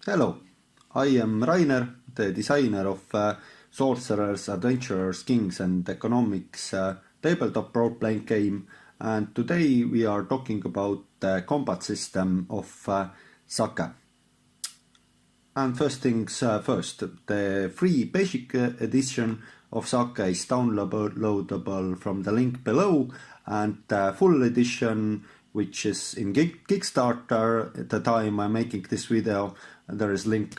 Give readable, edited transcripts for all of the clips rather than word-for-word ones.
Hello, I am Rainer, the designer of Sorcerers, Adventurers, Kings and Economics tabletop role-playing game, and today we are talking about the combat system of Sake. And first things first, the free basic edition of Sake is downloadable from the link below, and the full edition, which is in Kickstarter at the time I'm making this video, there is link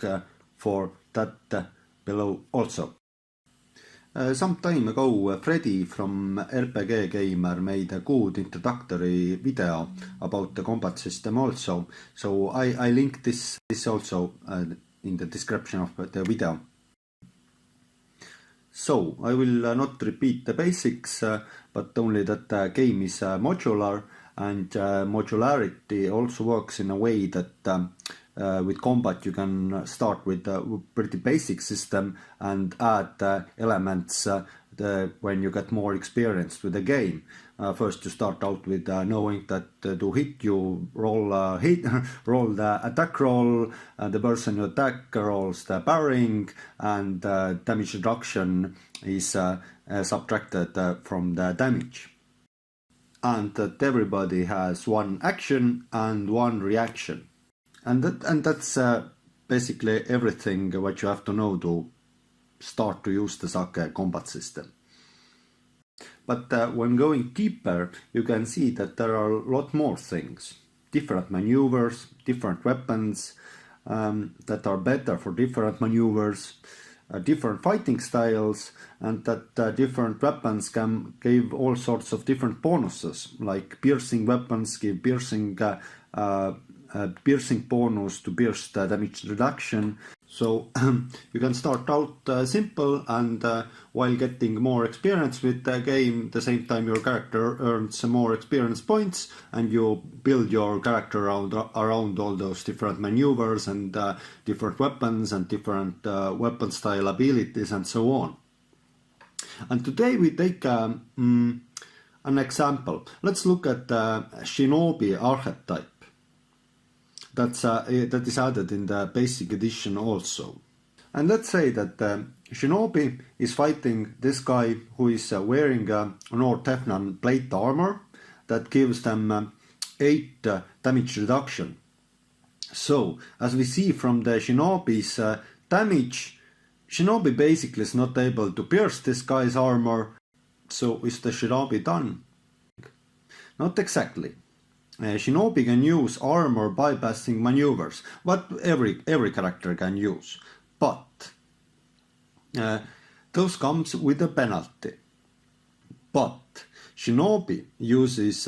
for that below also. Some time ago, Freddy from RPG Gamer made a good introductory video about the combat system also, so I linked this also in the description of the video. So, I will not repeat the basics, but only that the game is modular, and modularity also works in a way that with combat you can start with a pretty basic system and add elements when you get more experienced with the game. First you start out with knowing that to hit you roll the attack roll, the person you attack rolls the parrying, and damage reduction is subtracted from the damage. And that everybody has one action and one reaction. And that's basically everything what you have to know to start to use the Sake combat system. But when going deeper, you can see that there are a lot more things. Different maneuvers, different weapons that are better for different maneuvers, different fighting styles, and that different weapons can give all sorts of different bonuses, like piercing weapons give piercing bonus to pierce the damage reduction. So you can start out simple, and while getting more experience with the game, at the same time your character earns some more experience points, and you build your character around all those different maneuvers and different weapons and different weapon style abilities and so on. And today we take an example. Let's look at the Shinobi archetype. That is added in the basic edition also. And let's say that Shinobi is fighting this guy who is wearing an Teflon plate armor that gives them 8 damage reduction. So, as we see from the Shinobi's damage, Shinobi basically is not able to pierce this guy's armor. So is the Shinobi done? Not exactly. Shinobi can use armor bypassing maneuvers, what every character can use, but those comes with a penalty. But Shinobi uses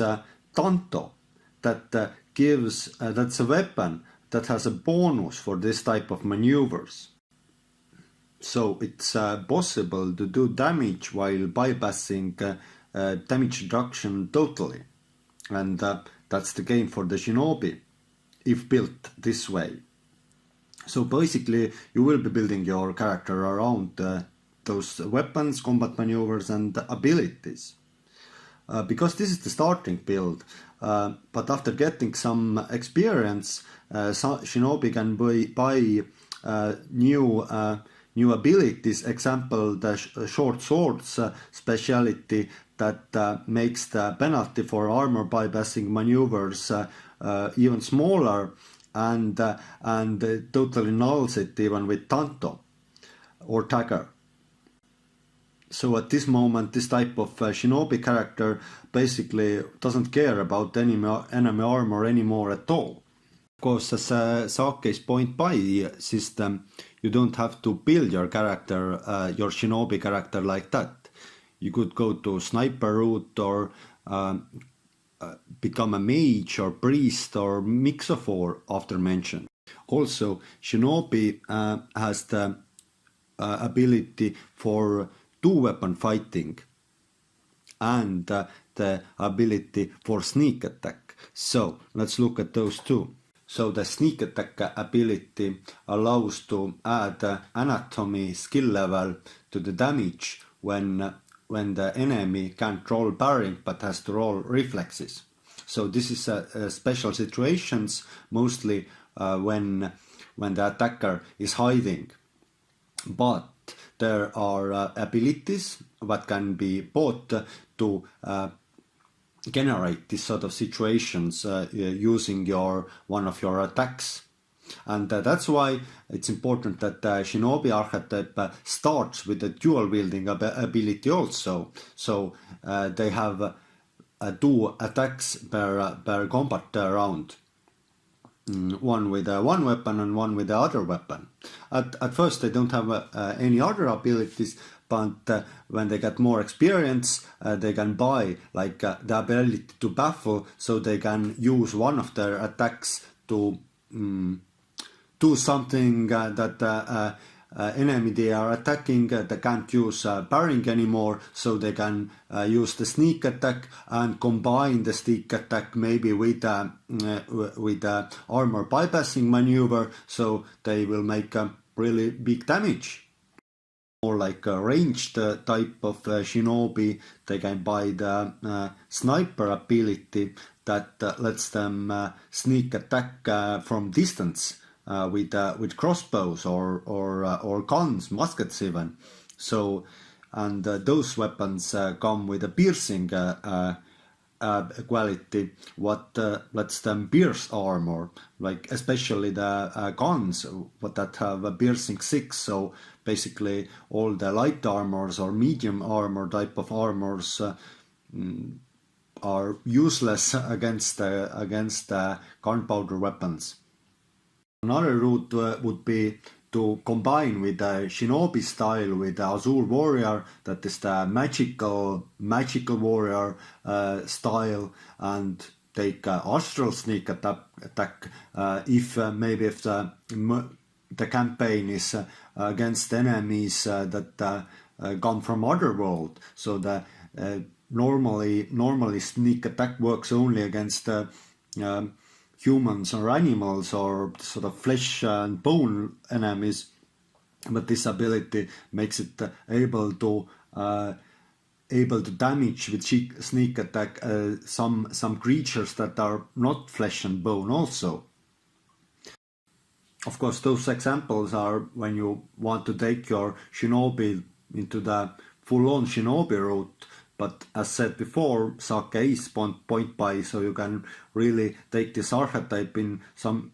Tanto, that gives that's a weapon that has a bonus for this type of maneuvers. So it's possible to do damage while bypassing damage reduction totally, and that's the game for the Shinobi, if built this way. So basically, you will be building your character around those weapons, combat maneuvers, and abilities. Because this is the starting build, but after getting some experience, Shinobi can buy new abilities. Example, the short swords speciality that makes the penalty for armor bypassing maneuvers even smaller, and totally nulls it even with Tanto or Tagger. So at this moment, this type of Shinobi character basically doesn't care about enemy armor anymore at all. Of course, as Sake's point-buy system, you don't have to build your character, your Shinobi character like that. You could go to sniper route, or become a mage or priest or mix of all after mentioned. Also, Shinobi has the ability for 2-weapon fighting and the ability for sneak attack. So let's look at those two. So the sneak attack ability allows to add anatomy skill level to the damage when the enemy can't roll parrying but has to roll reflexes. So this is special situations, mostly when when the attacker is hiding. But there are abilities that can be bought to generate this sort of situations using one of your attacks. And that's why it's important that the Shinobi archetype starts with the dual wielding ability also. So they have 2 attacks per combat round. One with one weapon and one with the other weapon. At first they don't have any other abilities, but when they get more experience, they can buy like the ability to baffle, so they can use one of their attacks to do something that enemy they are attacking, they can't use parrying anymore, so they can use the sneak attack and combine the sneak attack maybe with armor bypassing maneuver, so they will make really big damage. More like a ranged type of shinobi, they can buy the sniper ability that lets them sneak attack from distance. With crossbows or guns, muskets even. So, and those weapons come with a piercing quality, what lets them pierce armor, like especially the guns that have a piercing 6. So basically, all the light armors or medium armor type of armors are useless against gunpowder weapons. Another route would be to combine with the shinobi style with the Azure Warrior, that is the magical warrior style, and take astral sneak attack if the campaign is against enemies that come from other world. So the normally sneak attack works only against humans or animals or sort of flesh and bone enemies, but this ability makes it able to damage with sneak attack some creatures that are not flesh and bone also. Of course, those examples are when you want to take your shinobi into the full-on shinobi route. But as said before, Sake is point buy, so you can really take this archetype in some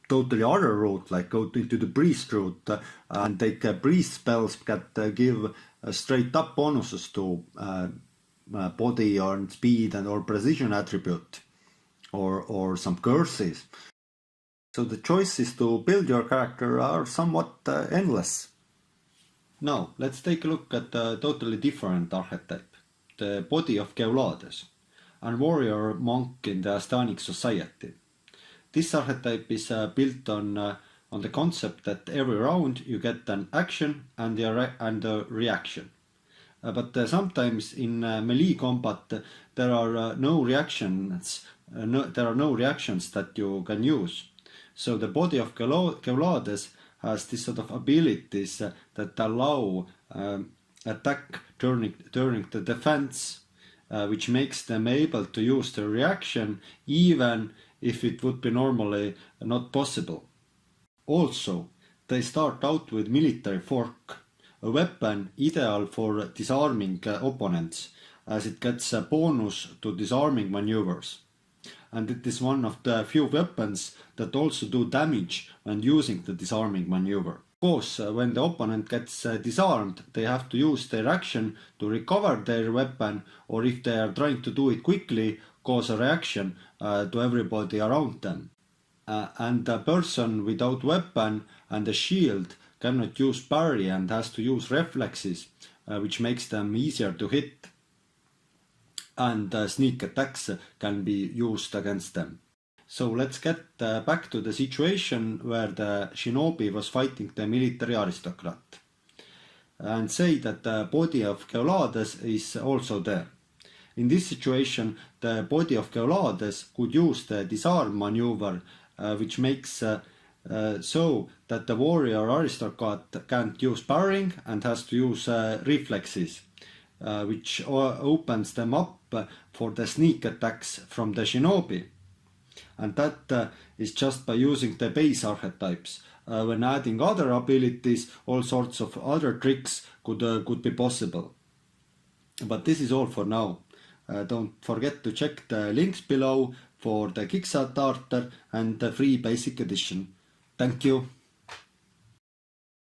totally other route, like go into the priest route and take priest spells that give straight up bonuses to body or speed and or precision attribute or some curses. So the choices to build your character are somewhat endless. Now let's take a look at a totally different archetype. The body of Keulades, a warrior monk in the Astanic society. This archetype is built on the concept that every round you get an action and a reaction. But sometimes in melee combat there are no reactions. There are no reactions that you can use. So the body of Keulades has this sort of abilities that allow attack turning the defense, which makes them able to use the reaction even if it would be normally not possible. Also, they start out with military fork, a weapon ideal for disarming opponents, as it gets a bonus to disarming maneuvers. And it is one of the few weapons that also do damage when using the disarming maneuver. Of course, when the opponent gets disarmed, they have to use their action to recover their weapon, or if they are trying to do it quickly, cause a reaction to everybody around them. And a person without weapon and a shield cannot use parry and has to use reflexes, which makes them easier to hit. And sneak attacks can be used against them. So let's get back to the situation where the shinobi was fighting the military aristocrat, and say that the body of Keulades is also there. In this situation, the body of Keulades could use the disarm maneuver, which makes so that the warrior aristocrat can't use parrying and has to use reflexes, which opens them up for the sneak attacks from the shinobi. And that is just by using the base archetypes, when adding other abilities, all sorts of other tricks could be possible. But this is all for now. Don't forget to check the links below for the Kickstarter and the free basic edition. Thank you.